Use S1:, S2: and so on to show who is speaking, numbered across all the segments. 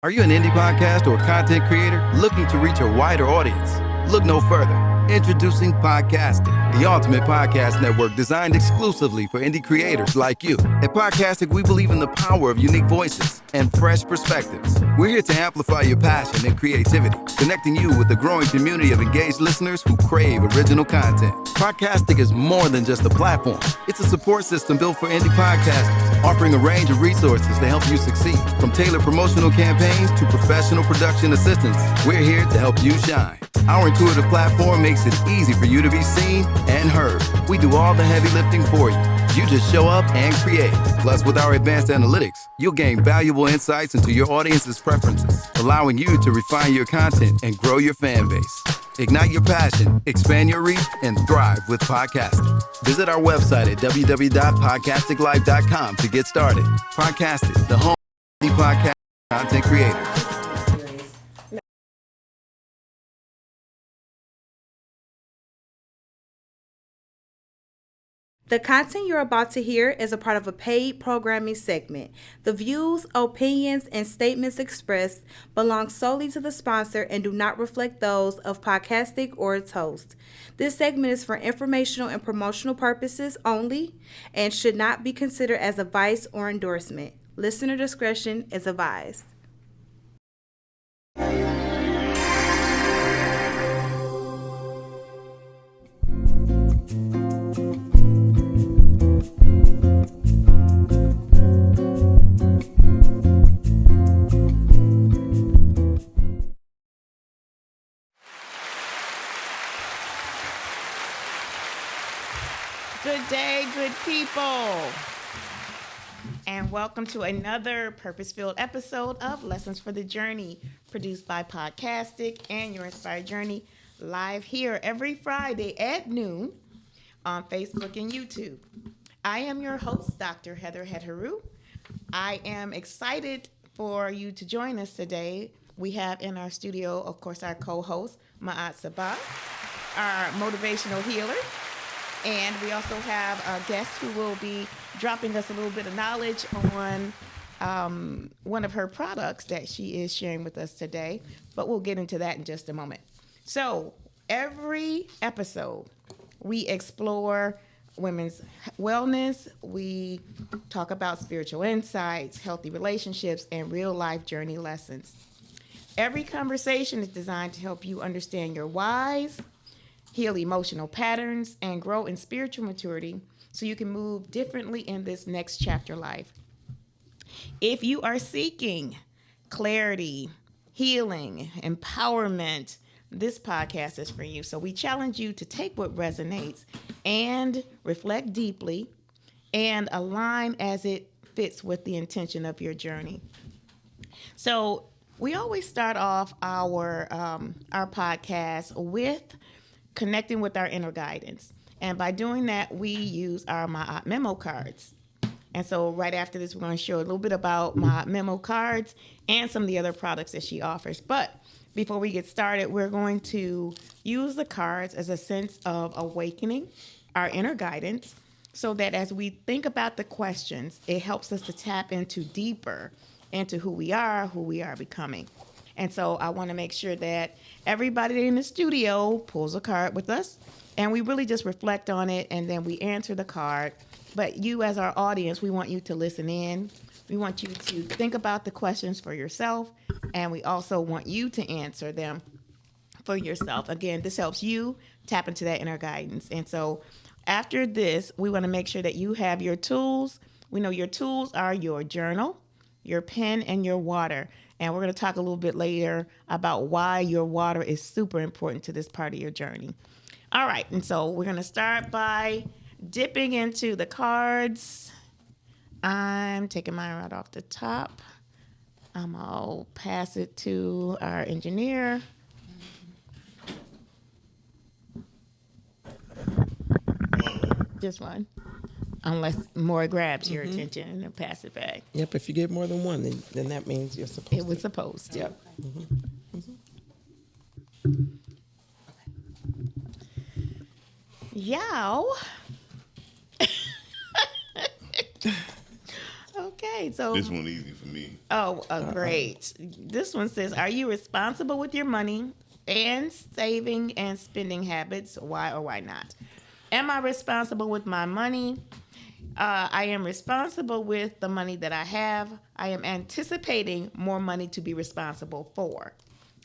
S1: Are you an indie podcast or content creator looking to reach a wider audience? Look no further. Introducing Podcastic, the ultimate podcast network designed exclusively for indie creators like you. At Podcastic, we believe in the power of unique voices and fresh perspectives. We're here to amplify your passion and creativity, connecting you with a growing community of engaged listeners who crave original content. Podcastic is more than just a platform. It's a support system built for indie podcasters, offering a range of resources to help you succeed. From tailored promotional campaigns to professional production assistance, we're here to help you shine. Our intuitive platform makes it easy for you to be seen and heard. We do all the heavy lifting for you. You just show up and create. Plus, with our advanced analytics, you'll gain valuable insights into your audience's preferences, allowing you to refine your content and grow your fan base. Ignite your passion, expand your reach, and thrive with podcasting. Visit our website at www.podcasticlife.com to get started. Podcasting, the home of podcast content creators.
S2: The content you're about to hear is a part of a paid programming segment. The views, opinions, and statements expressed belong solely to the sponsor and do not reflect those of Podcastic or its host. This segment is for informational and promotional purposes only and should not be considered as advice or endorsement. Listener discretion is advised.
S3: Good day, good people, and welcome to another purpose-filled episode of Lessons for the Journey, produced by Podcastic and Your Inspired Journey, live here every Friday at noon on Facebook and YouTube. I am your host, Dr. Hetheru. I am excited for you to join us today. We have in our studio, of course, our co-host, Seba, our motivational healer. And we also have a guest who will be dropping us a little bit of knowledge on one of her products that she is sharing with us today. But we'll get into that in just a moment. So every episode, we explore women's wellness. We talk about spiritual insights, healthy relationships, and real-life journey lessons. Every conversation is designed to help you understand your whys, heal emotional patterns, and grow in spiritual maturity so you can move differently in this next chapter life. If you are seeking clarity, healing, empowerment, this podcast is for you. So we challenge you to take what resonates and reflect deeply and align as it fits with the intention of your journey. So we always start off our podcast with connecting with our inner guidance. And by doing that, we use our My Memo cards. And so right after this, we're going to show a little bit about My Memo cards and some of the other products that she offers. But before we get started, we're going to use the cards as a sense of awakening our inner guidance so that as we think about the questions, it helps us to tap into deeper into who we are becoming. And so I want to make sure that everybody in the studio pulls a card with us, and we really just reflect on it, and then we answer the card. But you, as our audience, we want you to listen in. We want you to think about the questions for yourself, and we also want you to answer them for yourself. Again, this helps you tap into that inner guidance. And so after this, we want to make sure that you have your tools. We know your tools are your journal, your pen, and your water. And we're going to talk a little bit later about why your water is super important to this part of your journey. All right. And so we're going to start by dipping into the cards. I'm taking mine right off the top. I'll pass it to our engineer. Just one. Unless more grabs your attention and then pass it back.
S4: Yep, if you get more than one, then that means you're supposed to.
S3: It was supposed to.
S4: Yep.
S3: Yow. Okay. Okay, so
S5: This one easy for me.
S3: Great. This one says, are you responsible with your money and saving and spending habits? Why or why not? Am I responsible with my money? I am responsible with the money that I have. I am anticipating more money to be responsible for.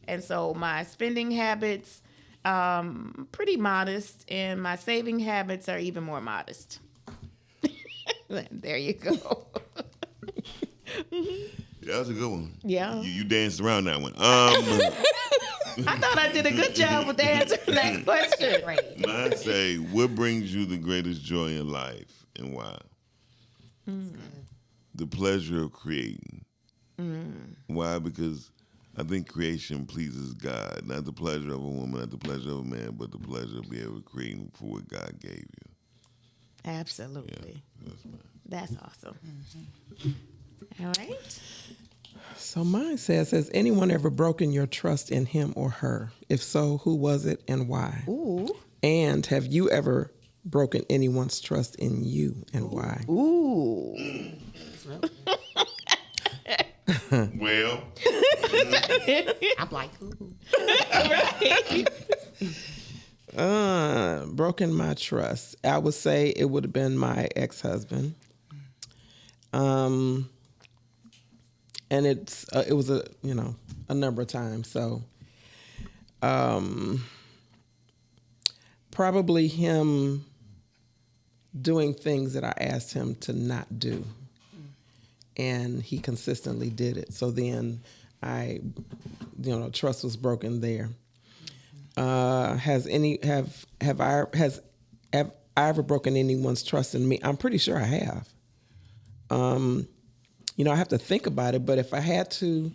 S3: And so my spending habits, pretty modest, and my saving habits are even more modest. There you go.
S5: That was a good one.
S3: Yeah.
S5: You danced around that one.
S3: I thought I did a good job with answering that question.
S5: Mine say, what brings you the greatest joy in life and why? The pleasure of creating. Why? Because I think creation pleases God. Not the pleasure of a woman, not the pleasure of a man, but the pleasure of being able to create for what God gave you.
S3: Absolutely.
S5: Yeah,
S3: that's awesome. All right.
S4: So mine says, has anyone ever broken your trust in him or her? If so, who was it and why?
S3: Ooh.
S4: And have you ever broken anyone's trust in you and why?
S3: Ooh.
S5: Well.
S6: I'm like, ooh.
S4: Broken my trust. I would say it would have been my ex-husband. And it was a number of times. So, probably him doing things that I asked him to not do, and he consistently did it. So then trust was broken there. Has I ever broken anyone's trust in me? I'm pretty sure I have. I have to think about it, but if I had to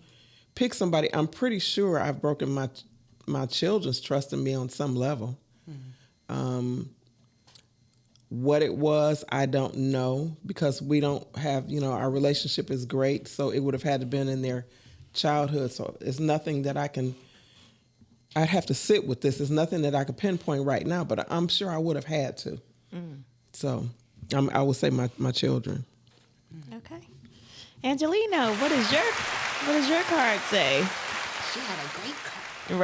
S4: pick somebody, I'm pretty sure I've broken my children's trust in me on some level. What it was, I don't know, because we don't have, our relationship is great, so it would have had to been in their childhood. So it's nothing that I'd have to sit with this. It's nothing that I could pinpoint right now, but I'm sure I would have had to. So I would say my children.
S3: Okay. Angelina, what does your card say?
S6: She had a great card.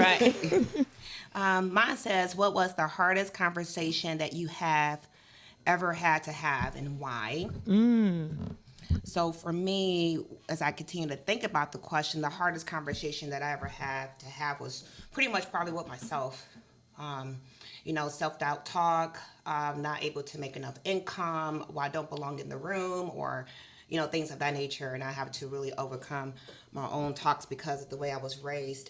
S3: Right.
S6: Mine says, what was the hardest conversation that you have ever had to have and why? So for me, as I continue to think about the question, the hardest conversation that I ever had to have was pretty much probably with myself. Self-doubt talk, not able to make enough income, or I don't belong in the room, or things of that nature. And I have to really overcome my own talks because of the way I was raised.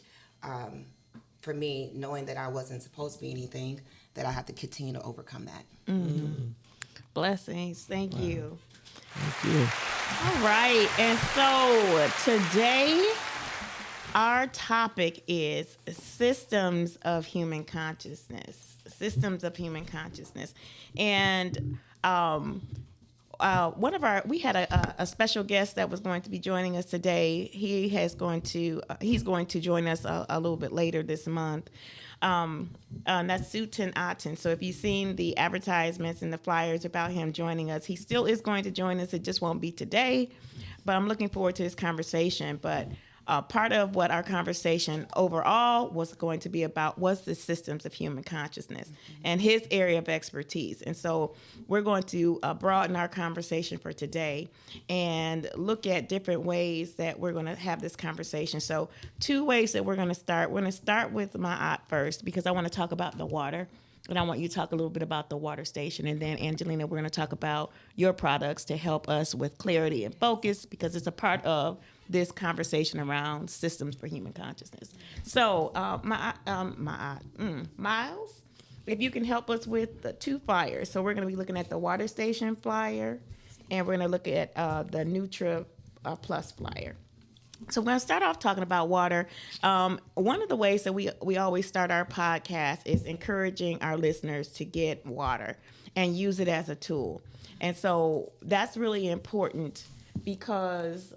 S6: For me, knowing that I wasn't supposed to be anything, that I have to continue to overcome that.
S3: Blessings. Thank you.
S4: Thank you.
S3: All right. And so today, our topic is systems of human consciousness. And we had a special guest that was going to be joining us today. He's going to join us a little bit later this month. That's Sutin Aten. So if you've seen the advertisements and the flyers about him joining us, he still is going to join us. It just won't be today, but I'm looking forward to his conversation. But part of what our conversation overall was going to be about was the systems of human consciousness and his area of expertise. And so we're going to broaden our conversation for today and look at different ways that we're going to have this conversation. So 2 ways that we're going to start. We're going to start with Ma'at first because I want to talk about the water. And I want you to talk a little bit about the water station. And then, Angelina, we're going to talk about your products to help us with clarity and focus because it's a part of this conversation around systems for human consciousness. So, Miles, if you can help us with the 2 flyers. So we're going to be looking at the water station flyer, and we're going to look at the NutriPlus flyer. So we're going to start off talking about water. One of the ways that we always start our podcast is encouraging our listeners to get water and use it as a tool. And so that's really important because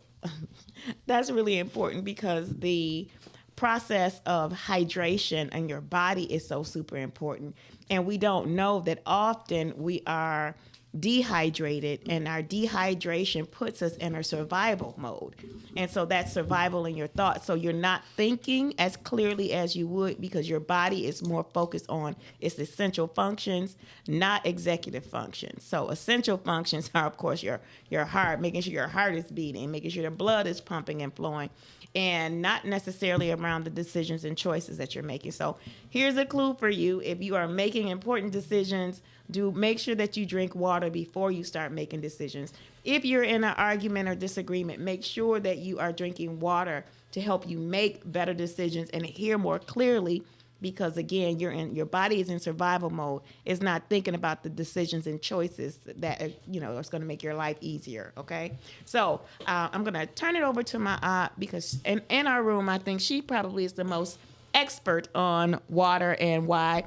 S3: the process of hydration in your body is so super important. And we don't know that often we are dehydrated, and our dehydration puts us in a survival mode. And so that's survival in your thoughts. So you're not thinking as clearly as you would because your body is more focused on its essential functions, not executive functions. So essential functions are, of course, your heart, making sure your heart is beating, making sure the blood is pumping and flowing, and not necessarily around the decisions and choices that you're making. So here's a clue for you. If you are making important decisions, make sure that you drink water before you start making decisions. If you're in an argument or disagreement, make sure that you are drinking water to help you make better decisions and hear more clearly, because again, your body is in survival mode. It's not thinking about the decisions and choices that it's going to make your life easier. Okay, so I'm going to turn it over to my aunt, because in our room, I think she probably is the most expert on water and why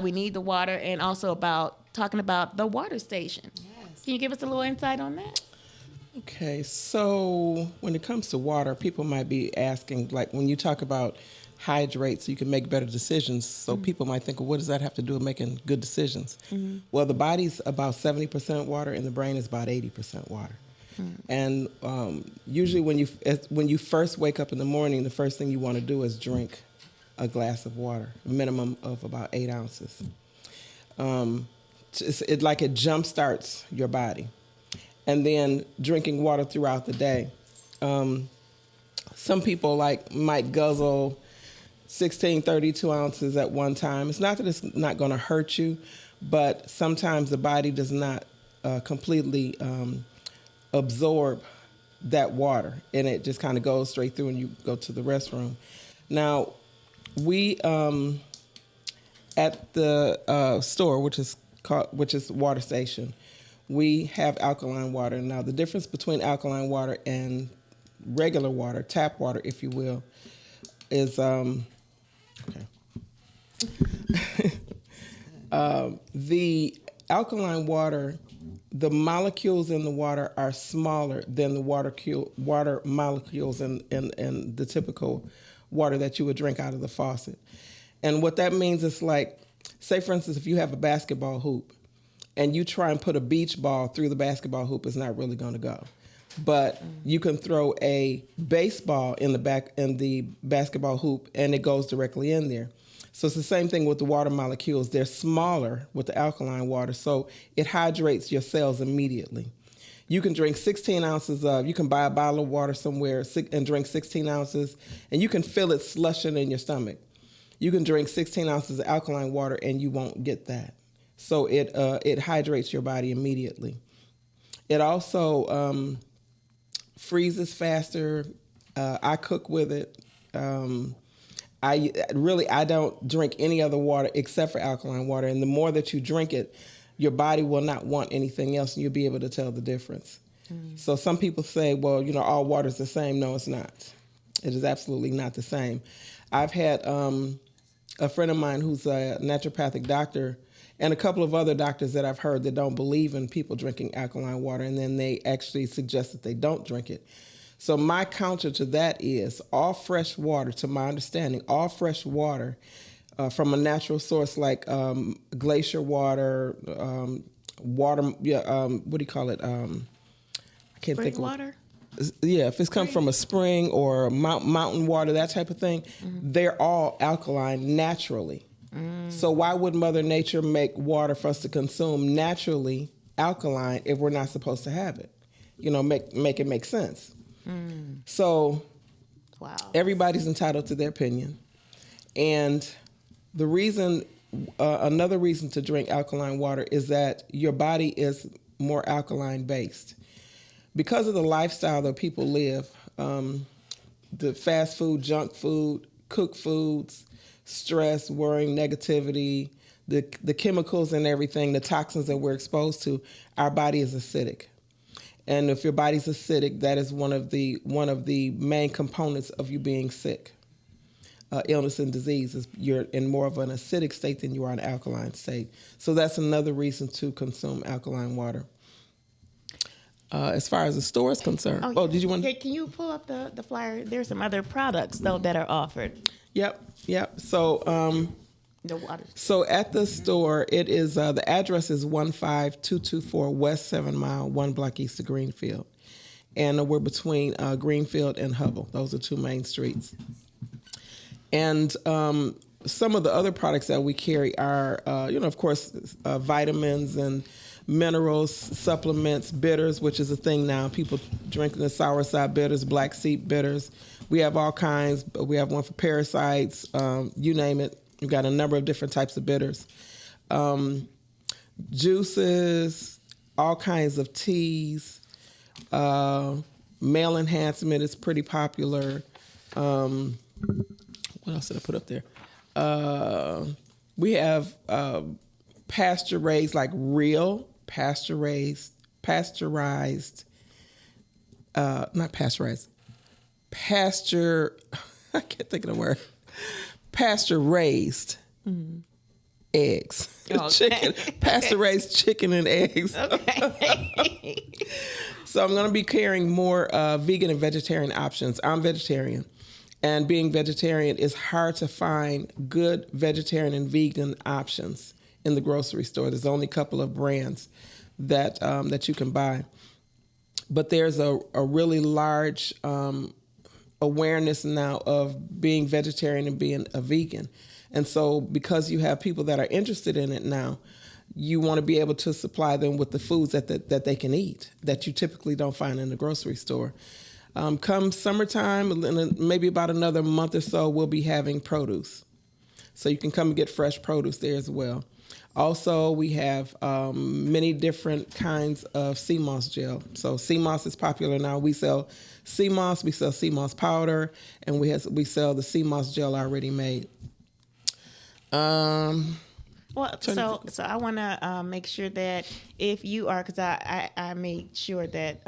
S3: we need the water, and also talking about the water station. Yes. Can you give us a little insight on that?
S4: Okay, so when it comes to water, people might be asking, like when you talk about hydrate so you can make better decisions, so people might think, well, what does that have to do with making good decisions? Mm-hmm. Well, the body's about 70% water and the brain is about 80% water. And usually when you first wake up in the morning, the first thing you want to do is drink a glass of water, a minimum of about 8 ounces. It jumpstarts your body. And then drinking water throughout the day. Some people might guzzle 16, 32 ounces at one time. It's not that it's not going to hurt you, but sometimes the body does not completely absorb that water, and it just kind of goes straight through and you go to the restroom. Now, we at the store, which is water station, we have alkaline water. Now, the difference between alkaline water and regular water, tap water, if you will, is the alkaline water, the molecules in the water are smaller than the water molecules in the typical water that you would drink out of the faucet. And what that means is, like, say, for instance, if you have a basketball hoop and you try and put a beach ball through the basketball hoop, it's not really going to go. But you can throw a baseball in the basketball hoop and it goes directly in there. So it's the same thing with the water molecules. They're smaller with the alkaline water, so it hydrates your cells immediately. You can drink 16 ounces you can buy a bottle of water somewhere and drink 16 ounces, and you can feel it slushing in your stomach. You can drink 16 ounces of alkaline water and you won't get that. So it hydrates your body immediately. It also freezes faster. I cook with it. I don't drink any other water except for alkaline water. And the more that you drink it, your body will not want anything else, and you'll be able to tell the difference. So some people say, well, all water is the same. No, it's not. It is absolutely not the same. I've had a friend of mine who's a naturopathic doctor, and a couple of other doctors that I've heard that don't believe in people drinking alkaline water, and then they actually suggest that they don't drink it. So my counter to that is all fresh water, to my understanding, all fresh water from a natural source like glacier water, what do you call it? I can't think of
S3: water?
S4: Yeah, if it's come from a spring or mountain water, that type of thing, they're all alkaline naturally. So why would Mother Nature make water for us to consume naturally alkaline if we're not supposed to have it? Make it make sense. So everybody's entitled to their opinion. And the reason, another reason to drink alkaline water is that your body is more alkaline based. Because of the lifestyle that people live, the fast food, junk food, cooked foods, stress, worrying, negativity, the chemicals and everything, the toxins that we're exposed to, our body is acidic. And if your body's acidic, that is one of the main components of you being sick. Illness and disease is you're in more of an acidic state than you are an alkaline state. So that's another reason to consume alkaline water. As far as the store is concerned, did you want?
S3: Can you pull up the flyer? There's some other products though that are offered.
S4: Yep. So
S3: The water.
S4: So at the store, it is the address is 15224 West 7 Mile, 1 block east of Greenfield. And we're between Greenfield and Hubble. Those are 2 main streets. And some of the other products that we carry are, of course, vitamins and minerals, supplements, bitters, which is a thing now. People drinking the sour side bitters, black seed bitters. We have all kinds. We have one for parasites, you name it. We've got a number of different types of bitters. Juices, all kinds of teas. Male enhancement is pretty popular. What else did I put up there? We have pasture-raised, like real pasture-raised, not pasteurized, I can't think of the word. Pasture-raised eggs.
S3: Okay.
S4: Chicken, pasture-raised chicken and eggs.
S3: Okay.
S4: So I'm going to be carrying more vegan and vegetarian options. I'm vegetarian. And being vegetarian, it's hard to find good vegetarian and vegan options in the grocery store. There's only a couple of brands that you can buy. But there's a really large awareness now of being vegetarian and being a vegan. And so because you have people that are interested in it now, you want to be able to supply them with the foods that they can eat that you typically don't find in the grocery store. Come summertime, maybe about another month or so, we'll be having produce. So you can come and get fresh produce there as well. Also, we have many different kinds of sea moss gel. So sea moss is popular now. We sell sea moss, we sell sea moss powder, and we sell the sea moss gel already made.
S3: Well, so I want to make sure that if you are, because I made sure that,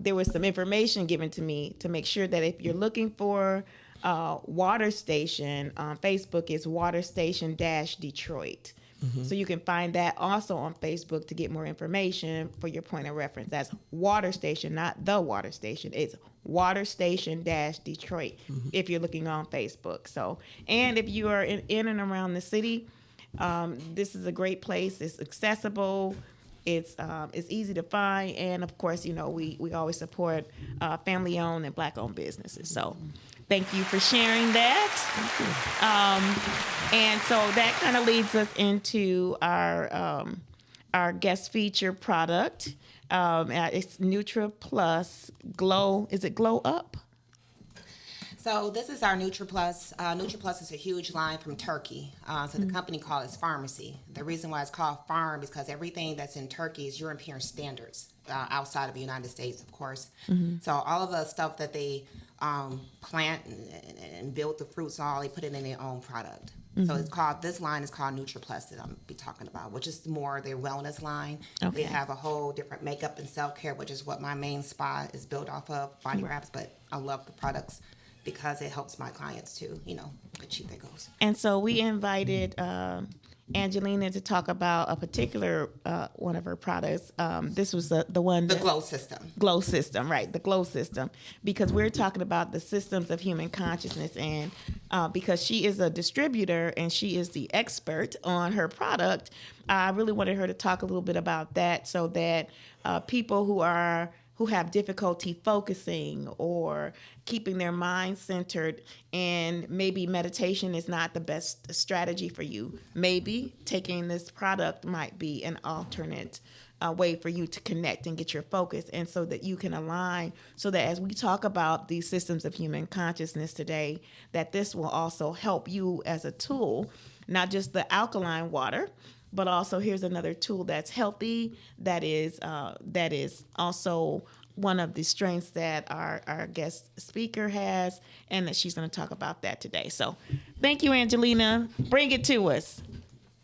S3: there was some information given to me to make sure that if you're looking for Water Station on Facebook, is Water Station Detroit. Mm-hmm. So you can find that also on Facebook to get more information for your point of reference. That's Water Station, not the Water Station. It's Water Station Detroit, mm-hmm. if you're looking on Facebook. So, and if you are in and around the city, this is a great place. It's accessible. It's easy to find, and of course, we always support family-owned and Black-owned businesses. So, thank you for sharing that. And so that kind of leads us into our guest feature product. It's NutriPlus Glow. Is it Glow Up?
S6: So this is our NutriPlus. NutriPlus is a huge line from Turkey. So the company called it Pharmacy. The reason why it's called Farm is because everything that's in Turkey is European standards, outside of the United States, of course. Mm-hmm. So all of the stuff that they plant and build the fruits and all, they put it in their own product. Mm-hmm. So this line is called NutriPlus that I'm be talking about, which is more their wellness line. Okay. They have a whole different makeup and self-care, which is what my main spa is built off of, body wraps, but I love the products because it helps my clients to, achieve their goals.
S3: And so we invited Angelina to talk about a particular one of her products. This was the one.
S6: The Glow System.
S3: Glow System, right. The Glow System. Because we're talking about the systems of human consciousness. And because she is a distributor and she is the expert on her product, I really wanted her to talk a little bit about that so that people who have difficulty focusing or keeping their mind centered, and maybe meditation is not the best strategy for you. Maybe taking this product might be an alternate way for you to connect and get your focus, and so that you can align, so that as we talk about these systems of human consciousness today, that this will also help you as a tool, not just the alkaline water, but also here's another tool that's healthy, that is also one of the strengths that our guest speaker has, and that she's going to talk about that today. So thank you, Angelina. Bring it to us.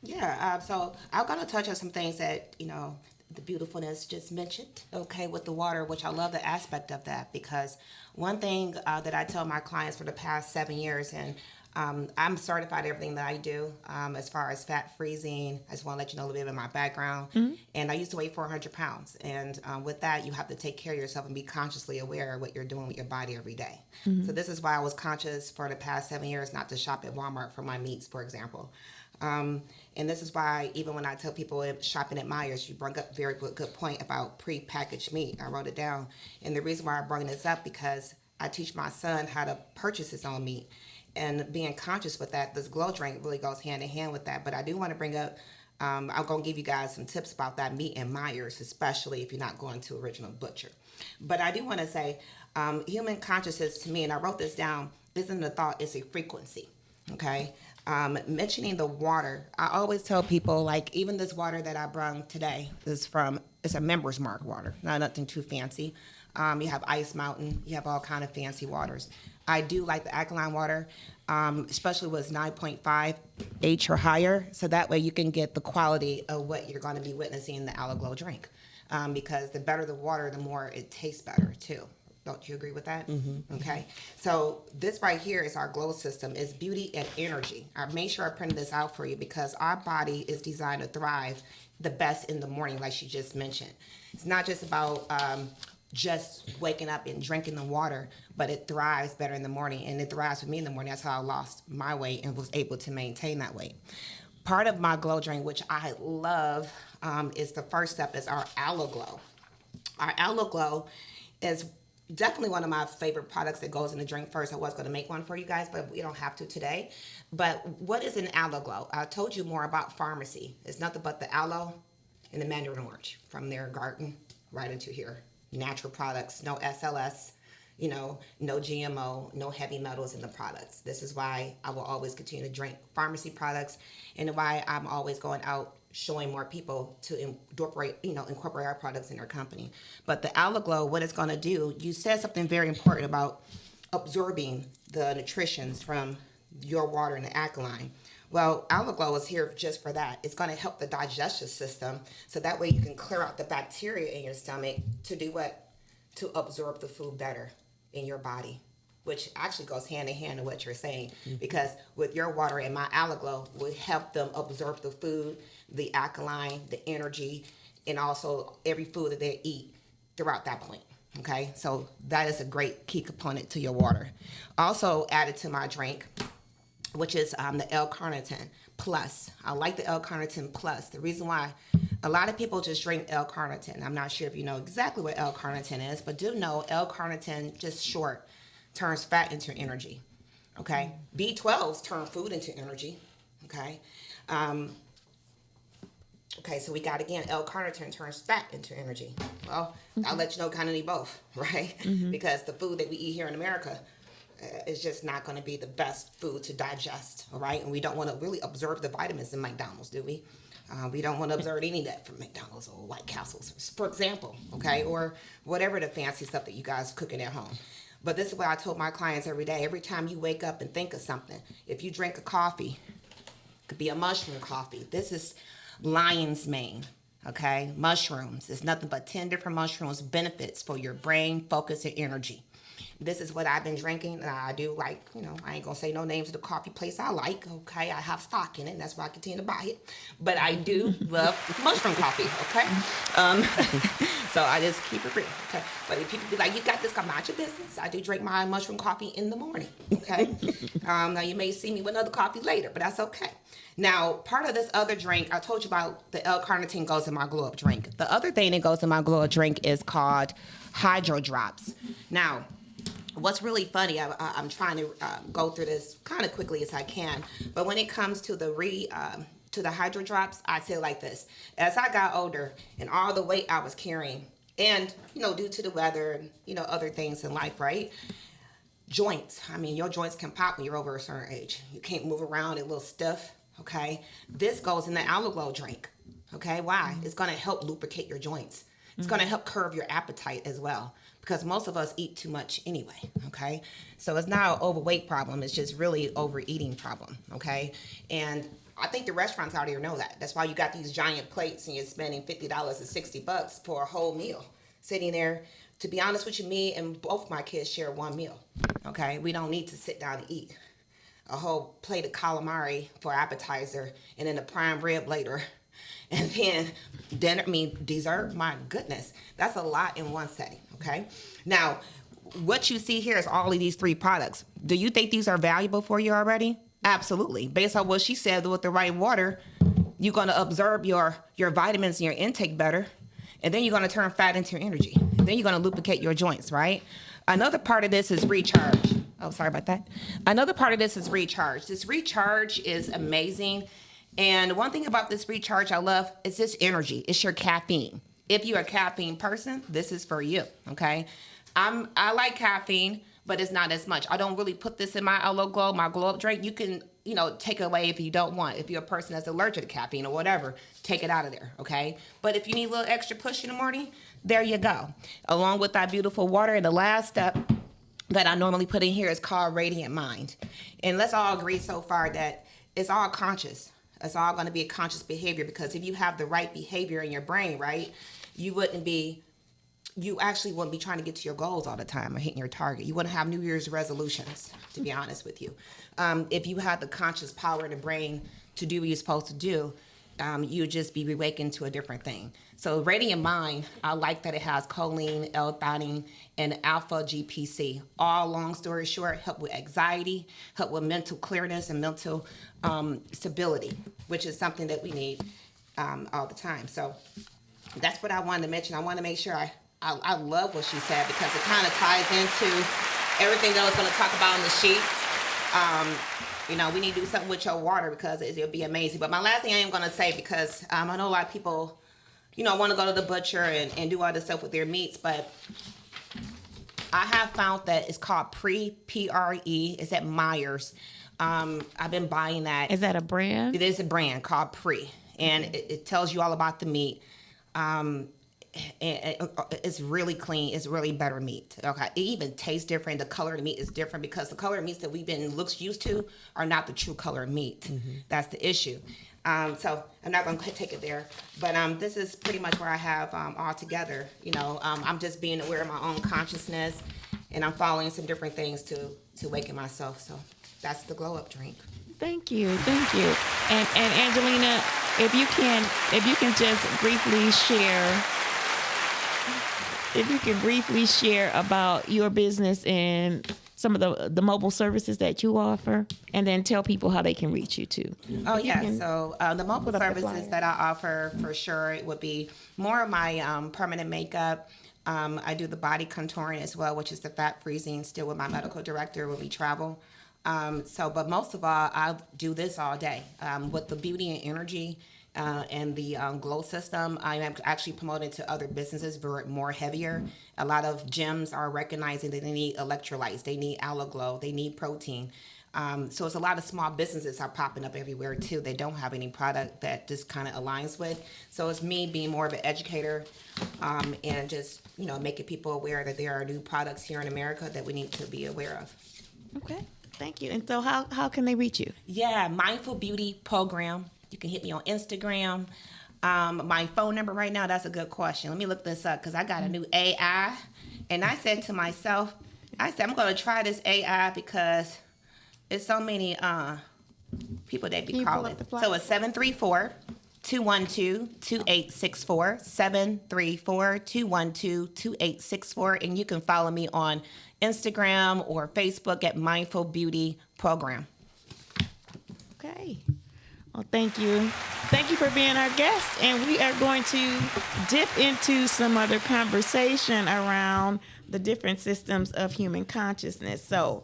S6: Yeah, so I'm going to touch on some things that, the beautifulness just mentioned, okay, with the water, which I love the aspect of that, because one thing that I tell my clients for the past 7 years, and I'm certified in everything that I do. As far as fat freezing, I just want to let you know a little bit of my background. And I used to weigh 400 pounds. And with that, you have to take care of yourself and be consciously aware of what you're doing with your body every day. So this is why I was conscious for the past 7 years not to shop at Walmart for my meats, for example. And this is why even when I tell people shopping at Myers, you brought up a very good point about pre-packaged meat. I wrote it down. And the reason why I bring this up because I teach my son how to purchase his own meat. And being conscious with that, this glow drink really goes hand in hand with that. But I do want to bring up, I'm going to give you guys some tips about that meat in Myers, especially if you're not going to Original Butcher. But I do want to say, human consciousness to me, and I wrote this down, isn't a thought, it's a frequency, okay? Mentioning the water, I always tell people, like, even this water that I brought today it's a Member's Mark water, not nothing too fancy. You have Ice Mountain, you have all kind of fancy waters. I do like the alkaline water, especially with 9.5 H or higher, so that way you can get the quality of what you're going to be witnessing in the Glow drink. Because the better the water, the more it tastes better too. Don't you agree with that? Okay. So this right here is our glow system. It's beauty and energy. I made sure I printed this out for you because our body is designed to thrive the best in the morning, like she just mentioned. It's not just about just waking up and drinking the water, but it thrives better in the morning, and it thrives with me in the morning. That's how I lost my weight and was able to maintain that weight. Part of my glow drink, which I love, is the first step is our Aloe Glow. Our Aloe Glow is definitely one of my favorite products that goes in the drink first. I was going to make one for you guys, but we don't have to today. But what is an Aloe Glow? I told you more about pharmacy. It's nothing but the aloe and the mandarin orange from their garden right into here. Natural products, no SLS, no GMO, no heavy metals in the products. This is why I will always continue to drink pharmacy products, and why I'm always going out showing more people to incorporate our products in their company. But the Aloe Glow, what it's going to do, you said something very important about absorbing the nutritions from your water and the alkaline. Well, Aloe Glow is here just for that. It's going to help the digestive system, so that way you can clear out the bacteria in your stomach to do what? To absorb the food better in your body, which actually goes hand in hand with what you're saying, because with your water and my Aloe Glow will help them absorb the food, the alkaline, the energy, and also every food that they eat throughout that point. Okay, so that is a great key component to your water. Also added to my drink, which is the L-carnitine plus. I like the L-carnitine plus. The reason why, a lot of people just drink L-carnitine. I'm not sure if you know exactly what L-carnitine is, but do know L-carnitine, just short, turns fat into energy. Okay, B12s turn food into energy. Okay, so we got again, L-carnitine turns fat into energy. Well, I'll let you know, kind of need both, right? Because the food that we eat here in America is just not going to be the best food to digest, all right? And we don't want to really absorb the vitamins in McDonald's, do we? We don't want to absorb any of that from McDonald's or White Castles, for example, okay? Or whatever the fancy stuff that you guys cooking at home. But this is what I told my clients every day. Every time you wake up and think of something, if you drink a coffee, it could be a mushroom coffee. This is lion's mane, okay? Mushrooms. It's nothing but 10 different mushrooms benefits for your brain, focus, and energy. This is what I've been drinking. I do like, I ain't going to say no names of the coffee place I like, okay? I have stock in it, and that's why I continue to buy it. But I do love mushroom coffee, okay? So I just keep it real, okay? But if people be like, you got this, come out your business. I do drink my mushroom coffee in the morning, okay? Now, you may see me with another coffee later, but that's okay. Now, part of this other drink, I told you about the L-carnitine goes in my Glow Up drink. The other thing that goes in my Glow Up drink is called Hydro Drops. Now, what's really funny, I'm trying to go through this kind of quickly as I can, but when it comes to the Hydro Drops, I say like this. As I got older and all the weight I was carrying, and, due to the weather and, other things in life, right? Joints. I mean, your joints can pop when you're over a certain age. You can't move around, they're a little stiff, okay? This goes in the Aloe Glow drink, okay? Why? It's going to help lubricate your joints. It's going to help curb your appetite as well, because most of us eat too much anyway, okay? So it's not an overweight problem. It's just really overeating problem, okay? And I think the restaurants out here know that. That's why you got these giant plates and you're spending $50 or $60 for a whole meal sitting there. To be honest with you, me and both my kids share one meal, okay? We don't need to sit down and eat. a whole plate of calamari for appetizer, and then a prime rib later, and then dinner. Dessert. My goodness, that's a lot in one setting. Okay, now what you see here is all of these 3 products. Do you think these are valuable for you already? Absolutely. Based on what she said, with the right water, you're going to absorb your vitamins and your intake better, and then you're going to turn fat into energy. Then you're going to lubricate your joints, right? Another part of this is recharge. Oh, sorry about that. Another part of this is recharge. This recharge is amazing. And one thing about this recharge I love is this energy. It's your caffeine. If you're a caffeine person, this is for you, okay? I like caffeine, but it's not as much. I don't really put this in my Aloe Glow, my glow up drink. You can, take it away if you don't want. If you're a person that's allergic to caffeine or whatever, take it out of there, okay? But if you need a little extra push in the morning, there you go. Along with that beautiful water. And the last step that I normally put in here is called Radiant Mind. And let's all agree so far that it's all conscious. It's all going to be a conscious behavior, because if you have the right behavior in your brain, right, you actually wouldn't be trying to get to your goals all the time or hitting your target. You wouldn't have New Year's resolutions, to be honest with you. If you had the conscious power in the brain to do what you're supposed to do, you would just be awakened to a different thing. So Radiant Mind, I like that it has choline, L-theanine, and alpha GPC. All, long story short, help with anxiety, help with mental clearness and mental stability, which is something that we need all the time. So that's what I wanted to mention. I want to make sure I love what she said, because it kind of ties into everything that I was going to talk about in the sheet. We need to do something with your water, because it'll be amazing. But my last thing I am going to say, because I know a lot of people, want to go to the butcher and do all this stuff with their meats, but I have found that it's called Pre. It's at Myers. I've been buying that.
S3: Is that a brand?
S6: It is a brand called Pre, and it tells you all about the meat. It's really clean. It's really better meat. Okay, it even tastes different. The color of the meat is different, because the color of meats that we've been used to are not the true color of meat. Mm-hmm. That's the issue. So I'm not going to take it there, but this is pretty much where I have all together. I'm just being aware of my own consciousness, and I'm following some different things to awaken myself. So that's the glow up drink.
S3: Thank you. And Angelina, if you can just briefly share. If you can briefly share about your business and some of the mobile services that you offer, and then tell people how they can reach you too.
S6: Oh, yeah. So the mobile services that I offer, for sure, it would be more of my permanent makeup. I do the body contouring as well, which is the fat freezing, still with my medical director when we travel. But most of all, I do this all day with the beauty and energy. And the glow system, I am actually promoting to other businesses more heavier. A lot of gyms are recognizing that they need electrolytes, they need Aloe Glow, they need protein. So it's a lot of small businesses are popping up everywhere too. They don't have any product that this kind of aligns with. So it's me being more of an educator and just making people aware that there are new products here in America that we need to be aware of.
S3: Okay, thank you. And so how can they reach you?
S6: Yeah, Mindful Beauty Program. You can hit me on Instagram. My phone number right now, that's a good question. Let me look this up, because I got a new AI. And I said to myself, I'm going to try this AI, because it's so many people that be calling. So it's 734-212-2864, 734-212-2864. And you can follow me on Instagram or Facebook at Mindful Beauty Program.
S3: Okay. Well, thank you. Thank you for being our guest. And we are going to dip into some other conversation around the different systems of human consciousness. So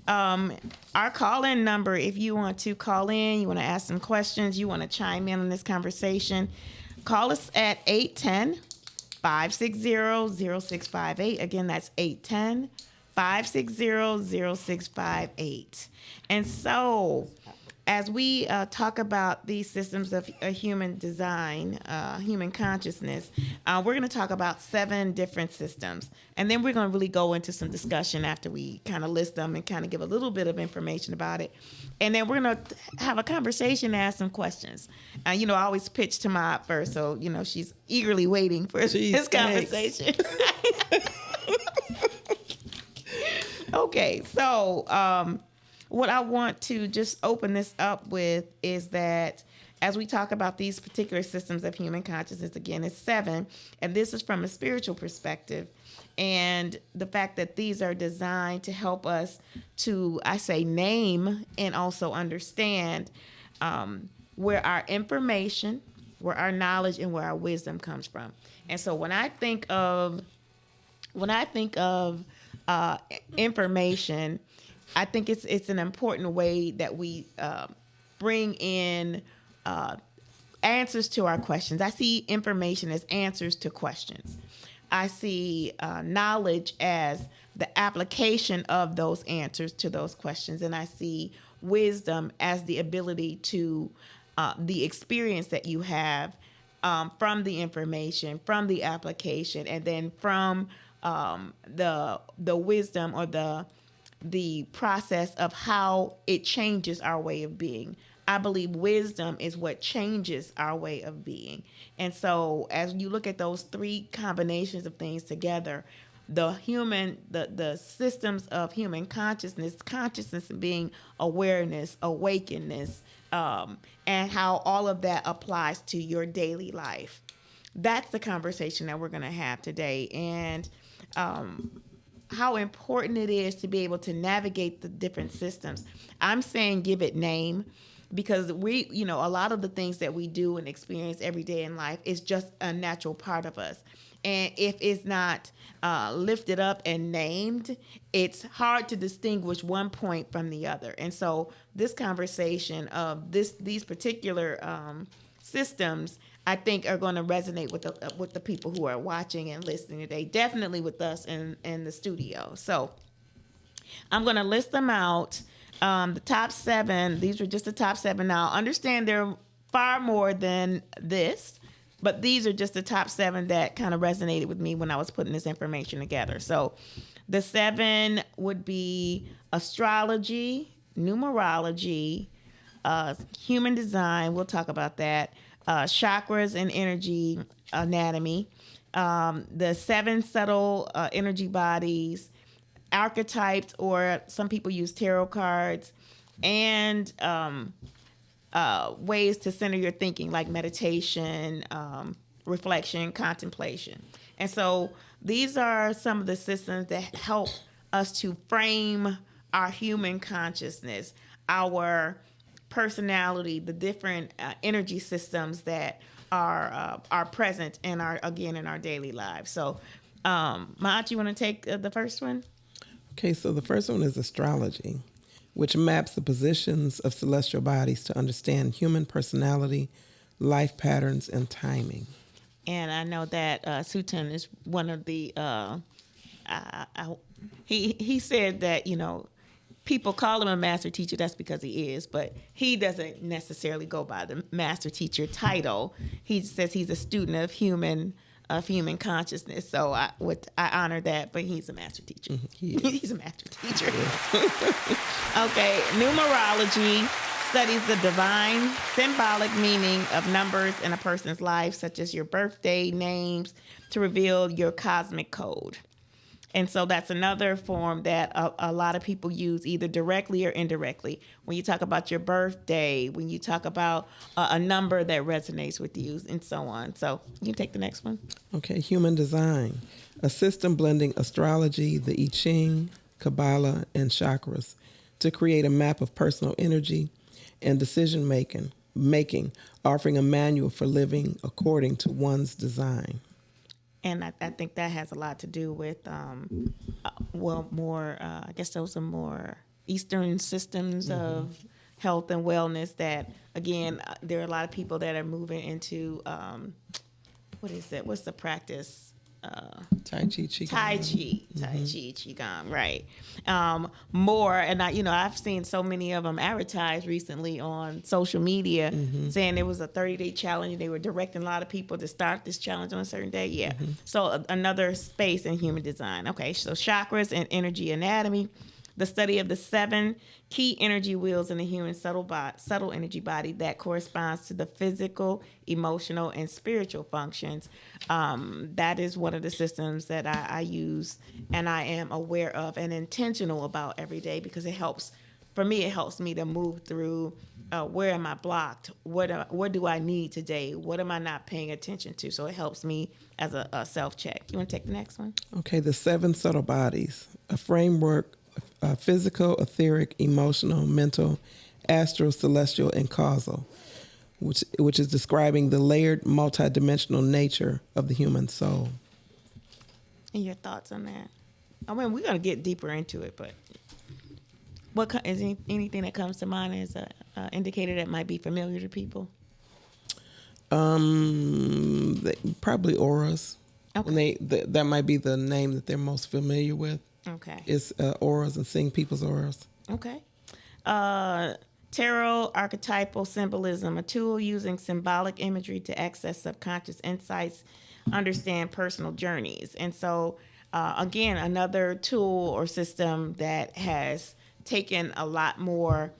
S3: our call-in number, if you want to call in, you want to ask some questions, you want to chime in on this conversation, call us at 810-560-0658. Again, that's 810-560-0658. And so as we talk about these systems of human design, human consciousness, we're going to talk about 7 different systems. And then we're going to really go into some discussion after we kind of list them and kind of give a little bit of information about it. And then we're going to have a conversation and ask some questions. I always pitch to my first, so, she's eagerly waiting for this conversation. Okay, so what I want to just open this up with is that as we talk about these particular systems of human consciousness, again, it's 7, and this is from a spiritual perspective. And the fact that these are designed to help us to, I say, name and also understand where our information, where our knowledge, and where our wisdom comes from. And so when I think of information, I think it's an important way that we bring in answers to our questions. I see information as answers to questions. I see knowledge as the application of those answers to those questions. And I see wisdom as the ability to, the experience that you have from the information, from the application, and then from the wisdom or the process of how it changes our way of being. I believe wisdom is what changes our way of being. And so as you look at those 3 combinations of things together, the systems of human consciousness being awareness, awakenness, and how all of that applies to your daily life. That's the conversation that we're going to have today. And how important it is to be able to navigate the different systems. I'm saying give it name, because we, a lot of the things that we do and experience every day in life is just a natural part of us. And if it's not lifted up and named, it's hard to distinguish one point from the other. And so this conversation of these particular systems, I think, are going to resonate with the people who are watching and listening today. Definitely with us in the studio. So I'm going to list them out. The top 7, these were just the top 7. Now, understand there are far more than this, but these are just the top 7 that kind of resonated with me when I was putting this information together. So the 7 would be astrology, numerology, human design. We'll talk about that. Chakras and energy anatomy. The 7 subtle energy bodies, archetypes, or some people use tarot cards, and ways to center your thinking, like meditation, reflection, contemplation. And so these are some of the systems that help us to frame our human consciousness, our personality, the different energy systems that are present in our daily lives. So, Maat, you want to take the first one?
S4: Okay, so the first one is astrology, which maps the positions of celestial bodies to understand human personality, life patterns, and timing.
S3: And I know that Sutan is one of the, he said that, people call him a master teacher. That's because he is, but he doesn't necessarily go by the master teacher title. He says he's a student of human consciousness. So I honor that, but he's a master teacher. He's a master teacher. Okay, numerology studies the divine symbolic meaning of numbers in a person's life, such as your birthday names, to reveal your cosmic code. And so that's another form that a lot of people use, either directly or indirectly. When you talk about your birthday, when you talk about a number that resonates with you, and so on. So you can take the next one.
S4: Okay, human design, a system blending astrology, the I Ching, Kabbalah, and chakras to create a map of personal energy and decision making, offering a manual for living according to one's design.
S3: And I think that has a lot to do with, more, I guess those are more Eastern systems of health and wellness that, again, there are a lot of people that are moving into, what is it? What's the practice?
S4: Tai Chi,
S3: Qigong, right. More, and I've seen so many of them advertised recently on social media saying it was a 30-day challenge. They were directing a lot of people to start this challenge on a certain day. Yeah. So another space in human design. Okay, so chakras and energy anatomy, the study of the 7 key energy wheels in the human subtle energy body that corresponds to the physical, emotional, and spiritual functions. That is one of the systems that I use and I am aware of and intentional about every day, because it helps for me, it helps me to move through where am I blocked? What do I need today? What am I not paying attention to? So it helps me as a self-check. You want to take the next one?
S4: Okay, the 7 subtle bodies, a framework, physical, etheric, emotional, mental, astral, celestial, and causal, which is describing the layered, multidimensional nature of the human soul.
S3: And your thoughts on that? I mean, we're going to get deeper into it, but what is anything that comes to mind as an indicator that might be familiar to people?
S4: Probably auras.
S3: Okay.
S4: That might be the name that they're most familiar with.
S3: Okay.
S4: It's auras and seeing people's auras.
S3: Okay. Tarot archetypal symbolism, a tool using symbolic imagery to access subconscious insights, understand personal journeys. And so, again, another tool or system that has taken a lot more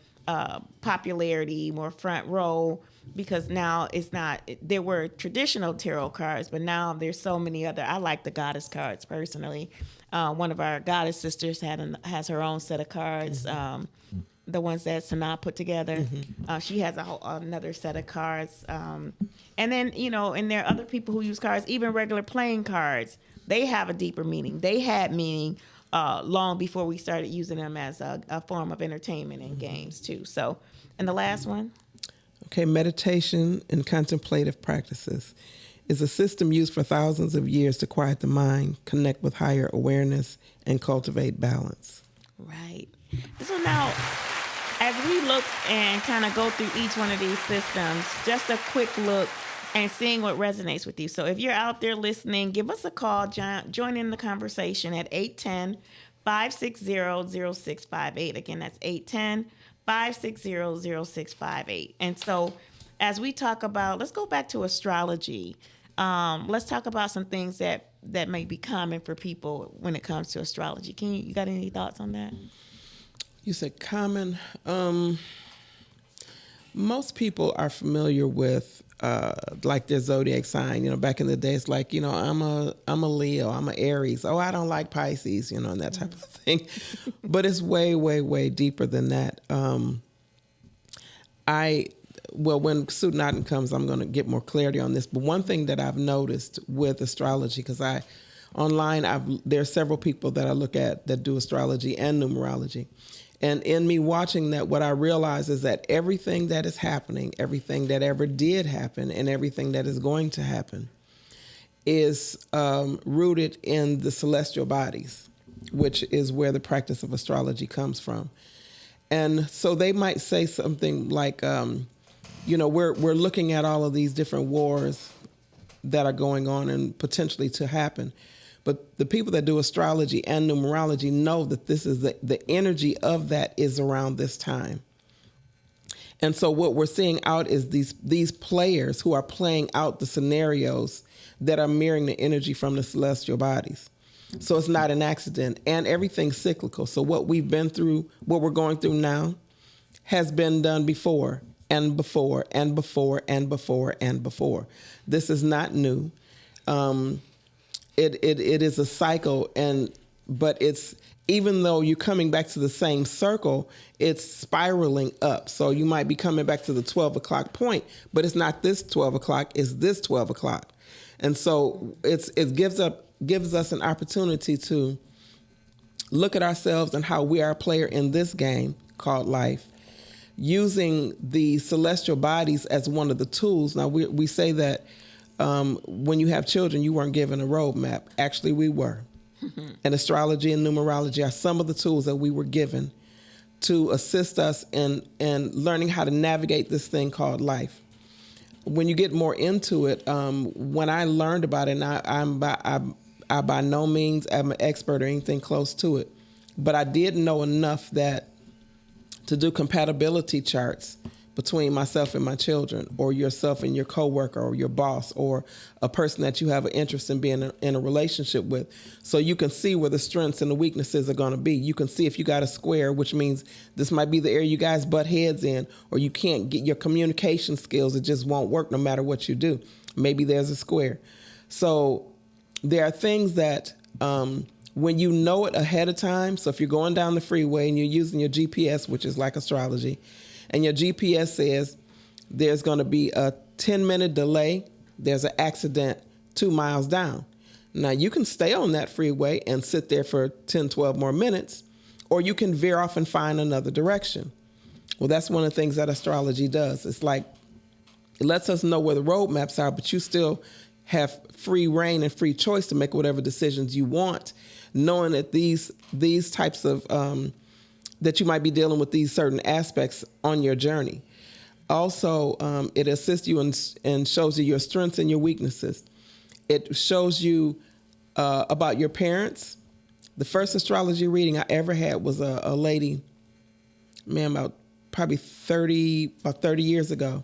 S3: popularity, more front row, because now it's not, there were traditional tarot cards, but now there's so many other, I like the goddess cards personally. One of our goddess sisters has her own set of cards, the ones that Sanaa put together. She has another set of cards. And then, and there are other people who use cards, even regular playing cards. They have a deeper meaning. They had meaning long before we started using them as a form of entertainment and games too. So, and the last one?
S4: Okay, meditation and contemplative practices is a system used for thousands of years to quiet the mind, connect with higher awareness, and cultivate balance.
S3: Right. So now, as we look and kind of go through each one of these systems, just a quick look and seeing what resonates with you. So if you're out there listening, give us a call, join in the conversation at 810-560-0658. Again, that's 810-560-0658. And so as we talk about, let's go back to astrology. Let's talk about some things that may be common for people when it comes to astrology. You got any thoughts on that?
S4: You said common. Most people are familiar with like their zodiac sign. Back in the day, it's like, I'm a Leo, I'm a Aries. Oh, I don't like Pisces, and that type of thing. But it's way, way, way deeper than that. When Student Auden comes, I'm going to get more clarity on this. But one thing that I've noticed with astrology, because online, there are several people that I look at that do astrology and numerology. And in me watching that, what I realize is that everything that is happening, everything that ever did happen, and everything that is going to happen is rooted in the celestial bodies, which is where the practice of astrology comes from. And so they might say something like, we're looking at all of these different wars that are going on and potentially to happen. But the people that do astrology and numerology know that this is the energy of that is around this time. And so what we're seeing out is these players who are playing out the scenarios that are mirroring the energy from the celestial bodies. So it's not an accident, and everything's cyclical. So what we've been through, what we're going through now, has been done before and before and before and before and before. This is not new. It is a cycle, but it's, even though you're coming back to the same circle, it's spiraling up. So you might be coming back to the 12 o'clock point, but it's not this 12 o'clock, it's this 12 o'clock. And so it gives us an opportunity to look at ourselves and how we are a player in this game called life, using the celestial bodies as one of the tools. Now, we say that when you have children, you weren't given a roadmap. Actually, we were. And astrology and numerology are some of the tools that we were given to assist us in learning how to navigate this thing called life. When you get more into it, when I learned about it, and I by no means am an expert or anything close to it, but I did know enough that to do compatibility charts between myself and my children, or yourself and your coworker, or your boss, or a person that you have an interest in being in a relationship with, so you can see where the strengths and the weaknesses are going to be. You can see if you got a square, which means this might be the area you guys butt heads in, or you can't get your communication skills. It just won't work no matter what you do. Maybe there's a square. So there are things that when you know it ahead of time, so if you're going down the freeway and you're using your GPS, which is like astrology, and your GPS says there's going to be a 10-minute delay, there's an accident 2 miles down. Now, you can stay on that freeway and sit there for 10, 12 more minutes, or you can veer off and find another direction. Well, that's one of the things that astrology does. It's like, it lets us know where the roadmaps are, but you still have free reign and free choice to make whatever decisions you want, knowing that these types of, that you might be dealing with these certain aspects on your journey. Also, it assists you and shows you your strengths and your weaknesses. It shows you about your parents. The first astrology reading I ever had was a lady, about probably 30 years ago.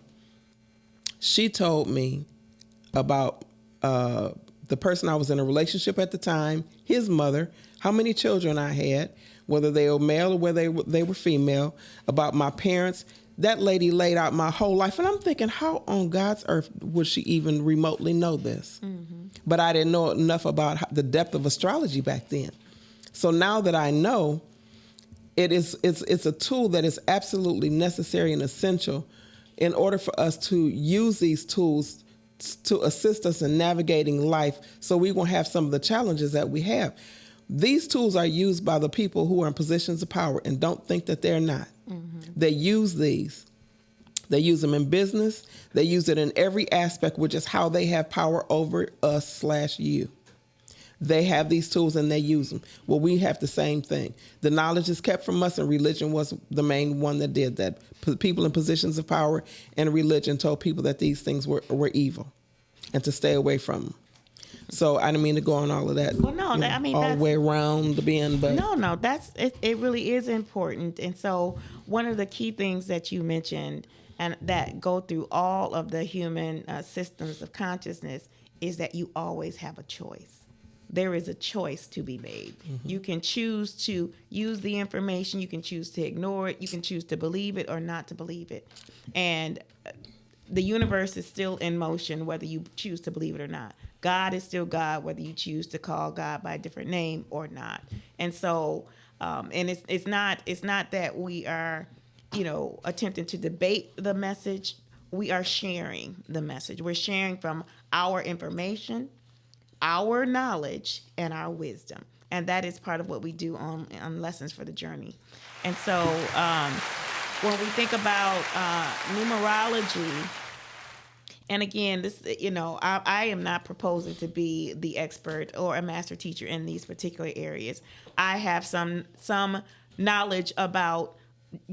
S4: She told me about the person I was in a relationship at the time, his mother, how many children I had, whether they were male or whether they were female, about my parents. That lady laid out my whole life, and I'm thinking, how on God's earth would she even remotely know this? Mm-hmm. But I didn't know enough about the depth of astrology back then. So now that I know, it's a tool that is absolutely necessary and essential in order for us to use these tools to assist us in navigating life, so we won't have some of the challenges that we have. These tools are used by the people who are in positions of power, and don't think that they're not. Mm-hmm. They use these. They use them in business. They use it in every aspect, which is how they have power over us/you. They have these tools and they use them. Well, we have the same thing. The knowledge is kept from us, and religion was the main one that did that. People in positions of power and religion told people that these things were evil and to stay away from them. So I didn't mean to go on all of that.
S3: Well, no,
S4: all the way around the bend, but
S3: no, that's it. It really is important. And so one of the key things that you mentioned, and that go through all of the human systems of consciousness, is that you always have a choice. There is a choice to be made. Mm-hmm. You can choose to use the information. You can choose to ignore it. You can choose to believe it or not to believe it. And the universe is still in motion, whether you choose to believe it or not. God is still God, whether you choose to call God by a different name or not. And so, and it's not that we are, attempting to debate the message. We are sharing the message. We're sharing from our information, our knowledge, and our wisdom. And that is part of what we do on Lessons for the Journey. And so when we think about numerology, and again, this, I am not proposing to be the expert or a master teacher in these particular areas. I have some knowledge about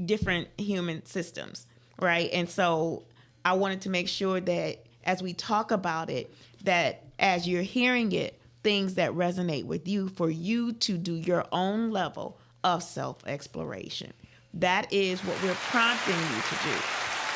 S3: different human systems, right? And so I wanted to make sure that as we talk about it, that as you're hearing it, things that resonate with you, for you to do your own level of self-exploration. That is what we're prompting you to do.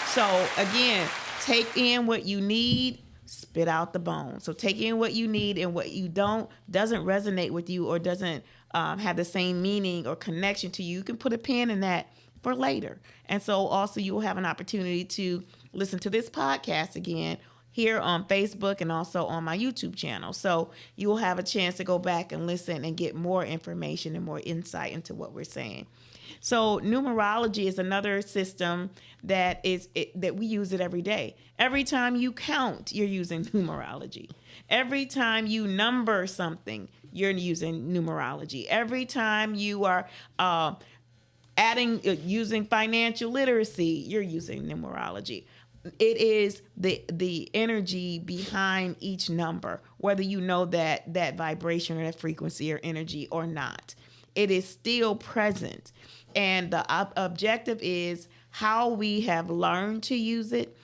S3: So again, take in what you need, spit out the bone. So take in what you need, and what you doesn't resonate with you or doesn't have the same meaning or connection to you, you can put a pin in that for later. And so also you will have an opportunity to listen to this podcast again here on Facebook and also on my YouTube channel. So you will have a chance to go back and listen and get more information and more insight into what we're saying. So numerology is another system that we use it every day. Every time you count, you're using numerology. Every time you number something, you're using numerology. Every time you are using financial literacy, you're using numerology. It is the energy behind each number, whether you know that vibration or that frequency or energy or not. It is still present. And the objective is how we have learned to use it.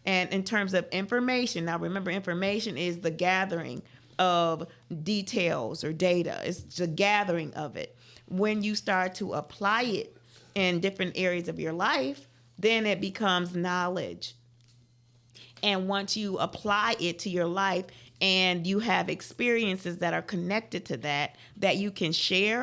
S3: And in terms of information, now remember, information is the gathering of details or data. It's the gathering of it. When you start to apply it in different areas of your life, then it becomes knowledge. And once you apply it to your life, and you have experiences that are connected to that you can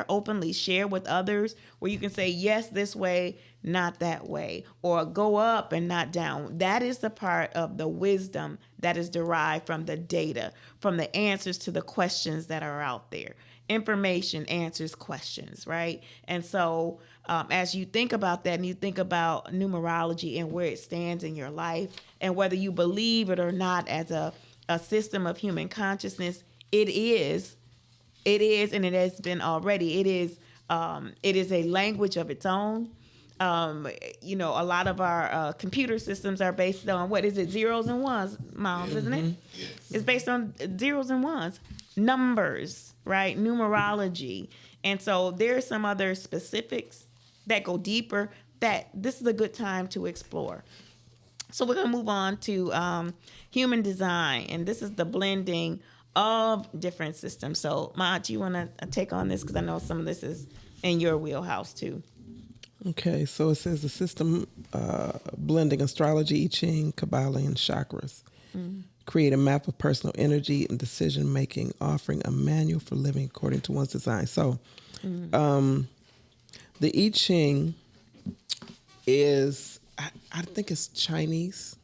S3: openly share with others, where you can say, yes, this way, not that way, or go up and not down. That is the part of the wisdom that is derived from the data, from the answers to the questions that are out there. Information answers questions, right? And so as you think about that, and you think about numerology and where it stands in your life, and whether you believe it or not as a system of human consciousness, it is, and it has been already. It is a language of its own. A lot of our computer systems are based on, what is it, zeros and ones, Miles, isn't it?
S5: Yes.
S3: It's based on zeros and ones, numbers, right? Numerology. And so there are some other specifics that go deeper that this is a good time to explore. So we're going to move on to human design, and this is the blending of different systems. So, Ma, do you want to take on this? Because I know some of this is in your wheelhouse, too.
S4: Okay, so it says the system blending astrology, I Ching, Kabbalah, and chakras. Create a map of personal energy and decision making, offering a manual for living according to one's design. So, the I Ching is, I think it's Chinese.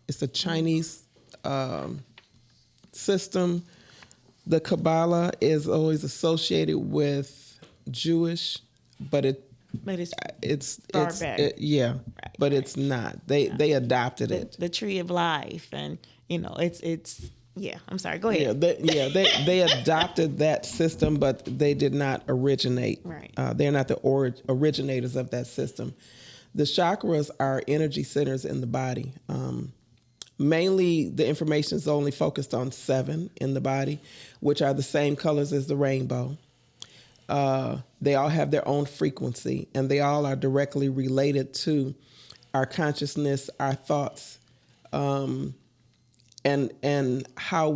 S4: It's a Chinese system. The Kabbalah is always associated with Jewish, but it's
S3: far back.
S4: But it's not. They adopted it.
S3: The tree of life, and it's yeah. I'm sorry. Go ahead.
S4: They adopted that system, but they did not originate.
S3: Right.
S4: They're not the originators of that system. The chakras are energy centers in the body. Mainly, the information is only focused on 7 in the body, which are the same colors as the rainbow. They all have their own frequency, and they all are directly related to our consciousness, our thoughts, and how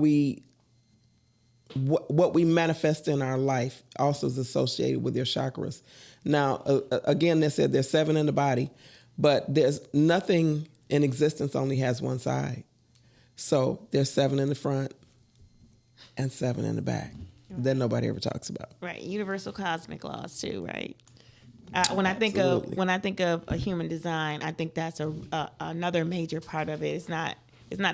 S4: what we manifest in our life also is associated with your chakras. Now, again, they said there's 7 in the body, but there's nothing in existence only has one side. So there's 7 in the front and 7 in the back that nobody ever talks about.
S3: Right, universal cosmic laws too, right? When I think of a human design, I think that's another major part of it. It's not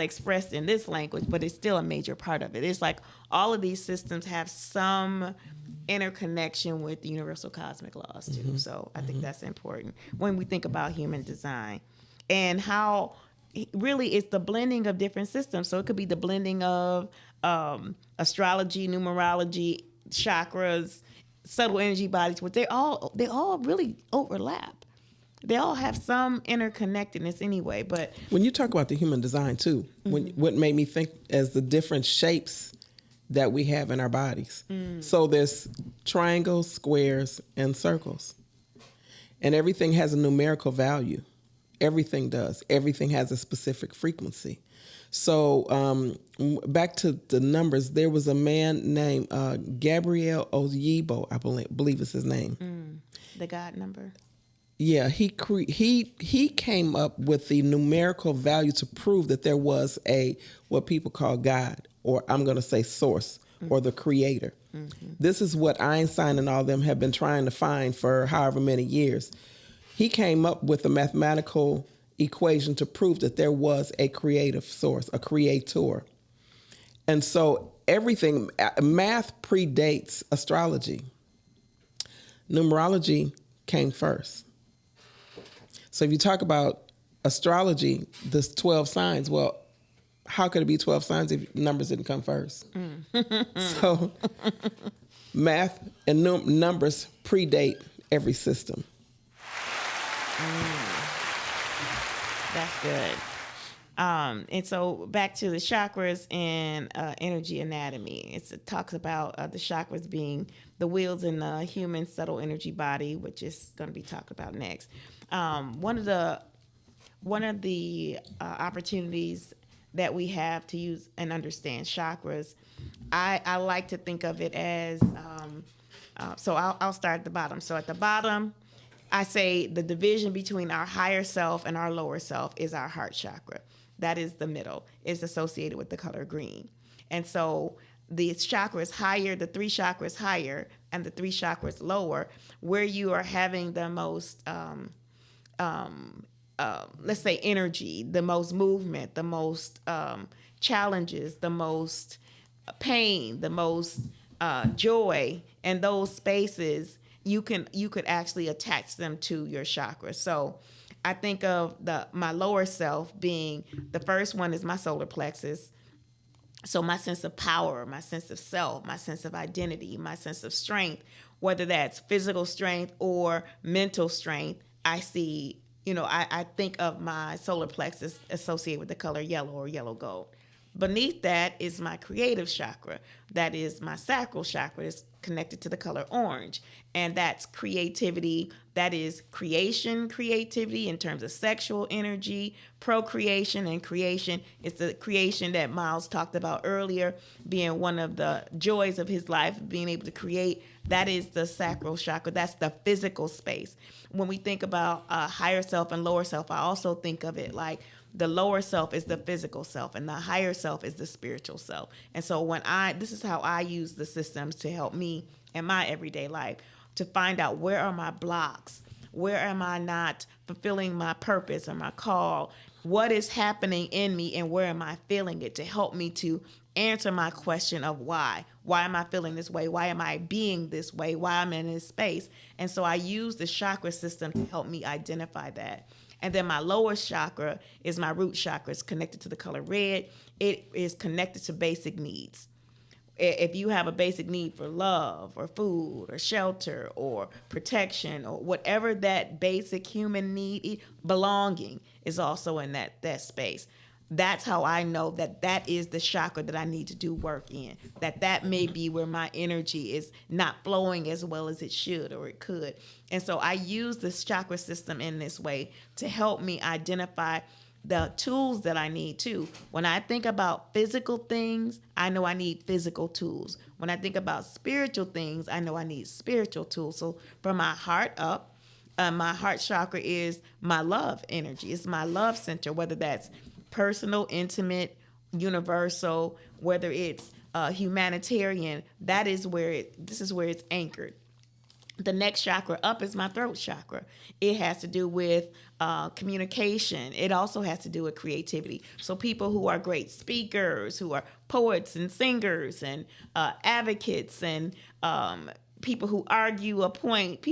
S3: expressed in this language, but it's still a major part of it. It's like all of these systems have some interconnection with the universal cosmic laws too. Mm-hmm. So I think that's important when we think about human design, and how really it's the blending of different systems. So it could be the blending of astrology, numerology, chakras, subtle energy bodies, but they all really overlap. They all have some interconnectedness anyway. But
S4: when you talk about the human design too, what made me think as the different shapes that we have in our bodies. So there's triangles, squares, and circles. And everything has a numerical value. Everything does. Everything has a specific frequency. So back to the numbers, there was a man named Gabriel Oyibo, I believe is his name.
S3: The God number.
S4: Yeah, he came up with the numerical value to prove that there was what people call God, or I'm going to say source, or the creator. Mm-hmm. This is what Einstein and all them have been trying to find for however many years. He came up with a mathematical equation to prove that there was a creative source, a creator. And so math predates astrology. Numerology came first. So if you talk about astrology, there's 12 signs. Well, how could it be 12 signs if numbers didn't come first? So math and numbers predate every system.
S3: That's good. And so back to the chakras and energy anatomy. It talks about the chakras being the wheels in the human subtle energy body, which is going to be talked about next. One of the opportunities that we have to use and understand chakras, I like to think of it as, so I'll start at the bottom. So at the bottom, I say the division between our higher self and our lower self is our heart chakra. That is the middle. It's associated with the color green. And so the chakras higher, the 3 chakras higher and the 3 chakras lower, where you are having the most, let's say, energy, the most movement, the most challenges, the most pain, the most joy, and those spaces, you could actually attach them to your chakra. So I think of my lower self being, the first one is my solar plexus. So my sense of power, my sense of self, my sense of identity, my sense of strength, whether that's physical strength or mental strength, I see, I think of my solar plexus associated with the color yellow or yellow gold. Beneath that is my creative chakra. That is my sacral chakra. It's connected to the color orange. And that's creativity. That is creativity in terms of sexual energy, procreation, and creation. It's the creation that Miles talked about earlier, being one of the joys of his life, being able to create. That is the sacral chakra. That's the physical space. When we think about higher self and lower self, I also think of it like the lower self is the physical self and the higher self is the spiritual self. And so this is how I use the systems to help me in my everyday life, to find out where are my blocks, where am I not fulfilling my purpose or my call, what is happening in me and where am I feeling it, to help me to answer my question of why. Why am I feeling this way? Why am I being this way? Why am I in this space? And so I use the chakra system to help me identify that. And then my lowest chakra is my root chakra. It's connected to the color red. It is connected to basic needs. If you have a basic need for love or food or shelter or protection or whatever that basic human need, belonging is also in that space. That's how I know that is the chakra that I need to do work in, that may be where my energy is not flowing as well as it should or it could. And so I use this chakra system in this way to help me identify the tools that I need too. When I think about physical things, I know I need physical tools. When I think about spiritual things, I know I need spiritual tools. So from my heart up, my heart chakra is my love energy. It's my love center, whether that's personal, intimate, universal, whether it's humanitarian. This is where it's anchored. The next chakra up is my throat chakra. It has to do with communication. It also has to do with creativity. So people who are great speakers, who are poets and singers and advocates and people who argue a point,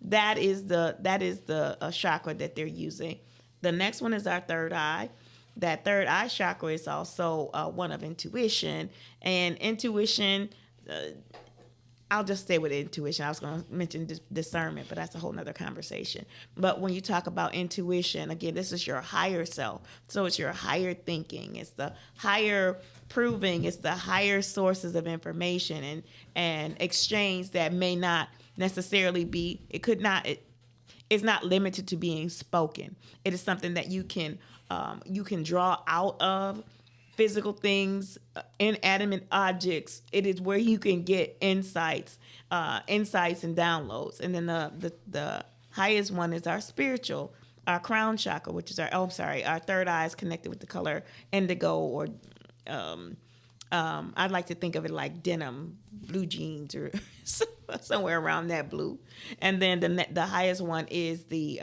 S3: that is the chakra that they're using. The next one is our third eye. That third eye chakra is also one of intuition. And intuition, I'll just stay with intuition. I was going to mention discernment, but that's a whole nother conversation. But when you talk about intuition, again, this is your higher self. So it's your higher thinking. It's the higher proving. It's the higher sources of information and exchange that may not necessarily be, it's not limited to being spoken. It is something that you can draw out of physical things, inanimate objects. It is where you can get insights and downloads. And then the highest one is our spiritual, our crown chakra, which is our third eye is connected with the color indigo, or I'd like to think of it like denim, blue jeans, or somewhere around that blue. And then the highest one is the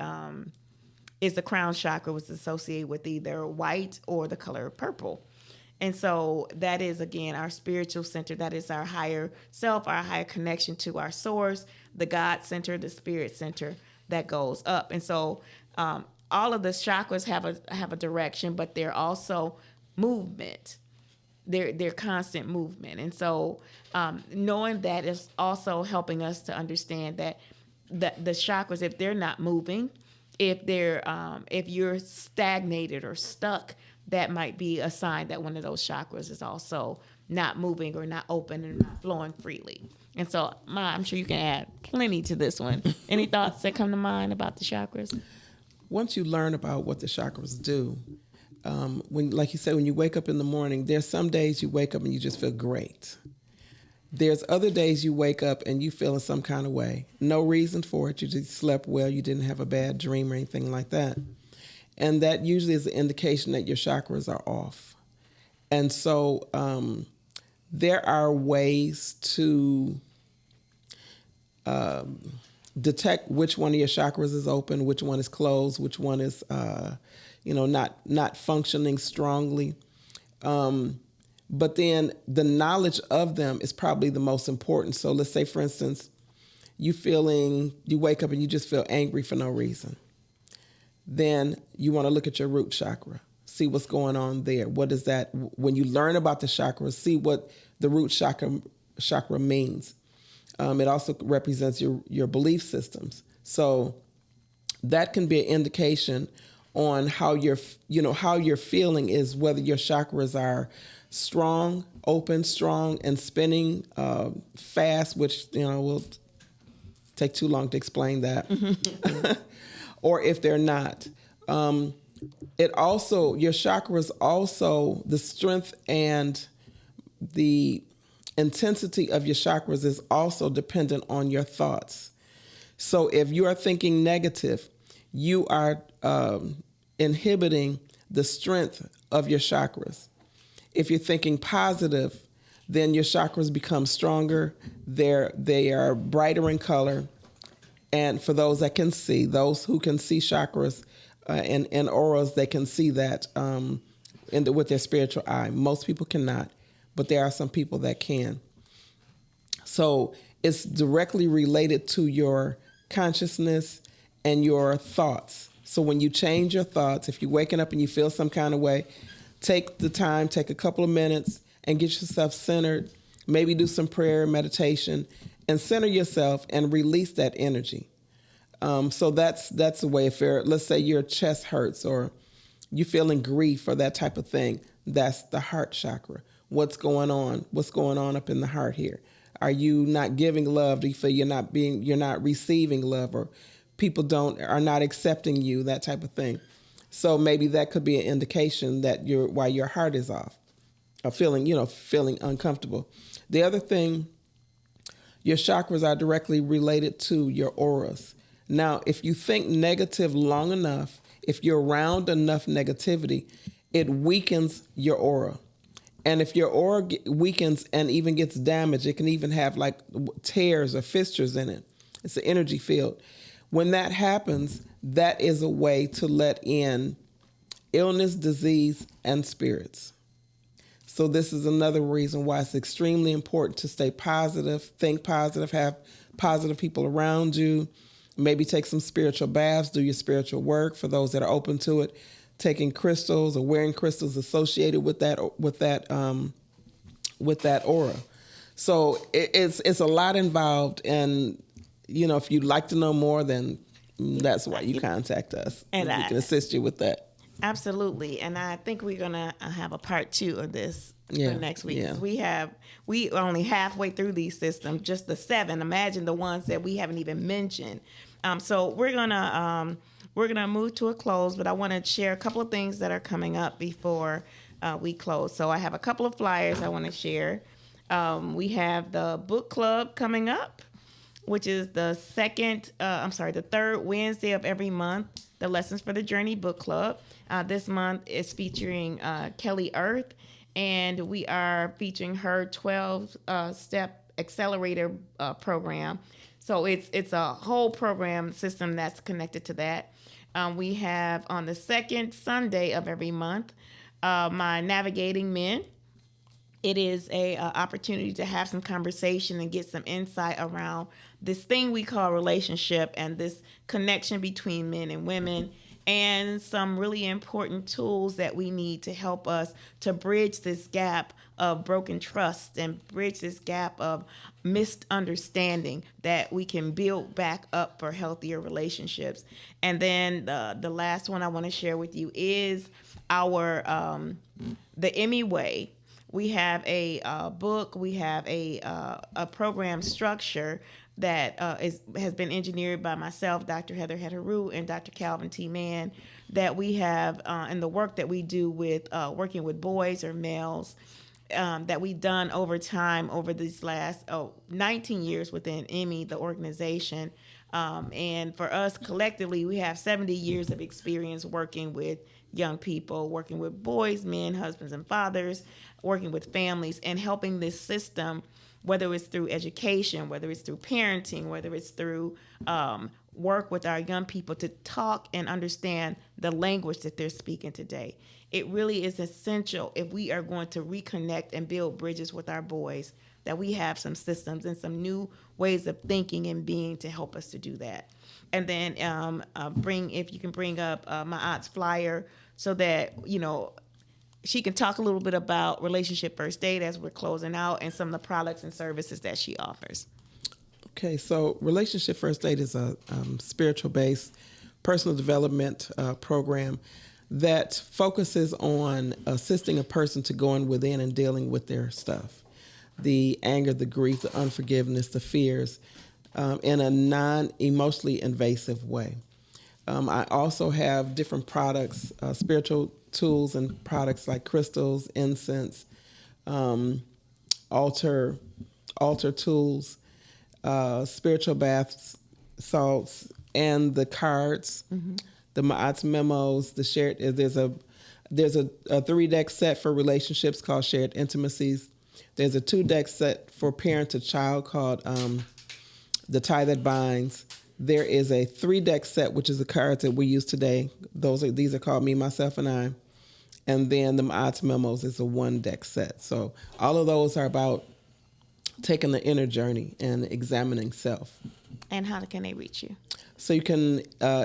S3: crown chakra, which is associated with either white or the color purple. And so that is, again, our spiritual center. That is our higher self, our higher connection to our source, the God center, the spirit center that goes up. And so all of the chakras have a direction, but they're also movement. They're constant movement. And so knowing that is also helping us to understand that the chakras, if they're not moving, if you're stagnated or stuck, that might be a sign that one of those chakras is also not moving or not open and not flowing freely. And so, I'm sure you can add plenty to this one. Any thoughts that come to mind about the chakras?
S4: Once you learn about what the chakras do, like you said, when you wake up in the morning, there's some days you wake up and you just feel great. There's other days you wake up and you feel in some kind of way. No reason for it. You just slept well. You didn't have a bad dream or anything like that. And that usually is an indication that your chakras are off. And so there are ways to detect which one of your chakras is open, which one is closed, which one is, not functioning strongly. But then the knowledge of them is probably the most important. So let's say, for instance, you wake up and you just feel angry for no reason. Then you want to look at your root chakra, see what's going on there. What is that? When you learn about the chakras, see what the root chakra means. It also represents your belief systems. So that can be an indication on how you're feeling, is whether your chakras are strong, open, strong, and spinning fast, which will take too long to explain that, or if they're not. Your chakras also, the strength and the intensity of your chakras is also dependent on your thoughts. So if you are thinking negative, you are inhibiting the strength of your chakras. If you're thinking positive, then your chakras become stronger. They are brighter in color. And for those that can see, those who can see chakras and auras, they can see that with their spiritual eye. Most people cannot, but there are some people that can. So it's directly related to your consciousness and your thoughts. So when you change your thoughts, if you're waking up and you feel some kind of way, take the time, take a couple of minutes and get yourself centered. Maybe do some prayer, meditation, and center yourself and release that energy. So that's a way. If let's say your chest hurts or you're feeling grief or that type of thing, that's the heart chakra. What's going on? What's going on up in the heart here? Are you not giving love? Do you feel you're not receiving love, or people are not accepting you? That type of thing. So maybe that could be an indication that why your heart is off, or feeling uncomfortable. The other thing, your chakras are directly related to your auras. Now, if you think negative long enough, if you're around enough negativity, it weakens your aura. And if your aura weakens and even gets damaged, it can even have like tears or fissures in it. It's an energy field. When that happens, that is a way to let in illness, disease, and spirits. So this is another reason why it's extremely important to stay positive, think positive, have positive people around you, maybe take some spiritual baths, do your spiritual work for those that are open to it, taking crystals or wearing crystals associated with that aura. So it's a lot involved, and if you'd like to know more, then that's why you contact us, and we can assist you with that.
S3: Absolutely, and I think we're gonna have a part 2 of this for next week. Yeah. We are only halfway through these systems, just the 7. Imagine the ones that we haven't even mentioned. So we're gonna move to a close, but I want to share a couple of things that are coming up before we close. So I have a couple of flyers I want to share. We have the book club coming up, which is the third Wednesday of every month, the Lessons for the Journey book club. This month is featuring Kelly Earth, and we are featuring her 12-step accelerator program. So it's a whole program system that's connected to that. We have on the second Sunday of every month, my Navigating Men. It is a opportunity to have some conversation and get some insight around this thing we call relationship and this connection between men and women, and some really important tools that we need to help us to bridge this gap of broken trust and bridge this gap of misunderstanding that we can build back up for healthier relationships. And then the last one I want to share with you is our the Emmy Way. We have a book. We have a program structure that has been engineered by myself, Dr. Hetheru, and Dr. Calvin T. Mann, that we have in the work that we do with working with boys or males that we've done over time, over these last 19 years within Emmy, the organization. And for us collectively, we have 70 years of experience working with young people, working with boys, men, husbands, and fathers, working with families, and helping this system, whether it's through education, whether it's through parenting, whether it's through work with our young people to talk and understand the language that they're speaking today. It really is essential if we are going to reconnect and build bridges with our boys, that we have some systems and some new ways of thinking and being to help us to do that. And then if you can bring up my aunt's flyer so that, she can talk a little bit about Relationship First Aid as we're closing out and some of the products and services that she offers.
S4: Okay, so Relationship First Aid is a spiritual-based personal development program that focuses on assisting a person to go in within and dealing with their stuff, the anger, the grief, the unforgiveness, the fears, in a non-emotionally invasive way. I also have different products, spiritual tools and products like crystals, incense, altar tools, spiritual baths, salts, and the cards, the Ma'at's memos, the shared. There's a 3-deck set for relationships called Shared Intimacies. There's a 2-deck set for parent to child called The Tie That Binds. There is a 3-deck set, which is the cards that we use today. These are called Me, Myself, and I. And then the Ma'at's memos is a 1-deck set. So all of those are about taking the inner journey and examining self.
S3: And how can they reach you?
S4: So you can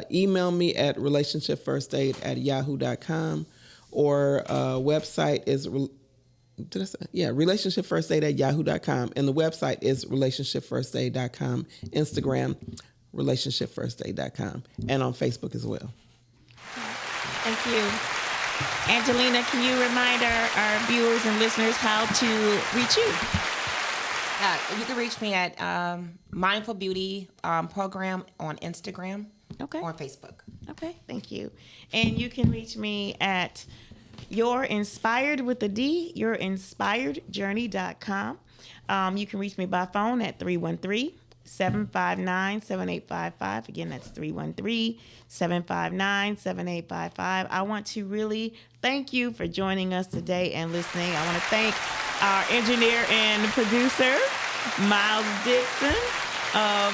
S4: email me at relationshipfirstaid@yahoo.com, or website is relationshipfirstaid@yahoo.com, and the website is relationshipfirstaid.com, Instagram relationshipfirstaid.com, and on Facebook as well.
S3: Thank you. Angelina, can you remind our viewers and listeners how to reach you?
S6: You can reach me at Mindful Beauty Program on Instagram or Facebook.
S3: Okay, thank you. And you can reach me at yourinspiredjourney.com. You can reach me by phone at 313-759-7855. Again, that's 313-759-7855. I want to really thank you for joining us today and listening. I want to thank our engineer and producer, Miles Dixon of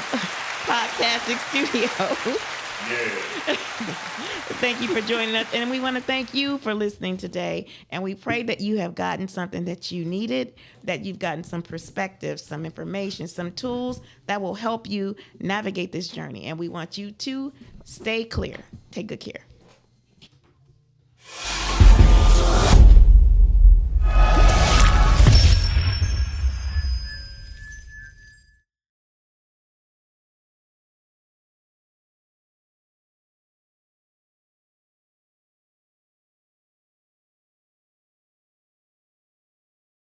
S3: Podcasting Studios. Yeah. Thank you for joining us. And we want to thank you for listening today. And we pray that you have gotten something that you needed, that you've gotten some perspective, some information, some tools that will help you navigate this journey. And we want you to stay clear. Take good care.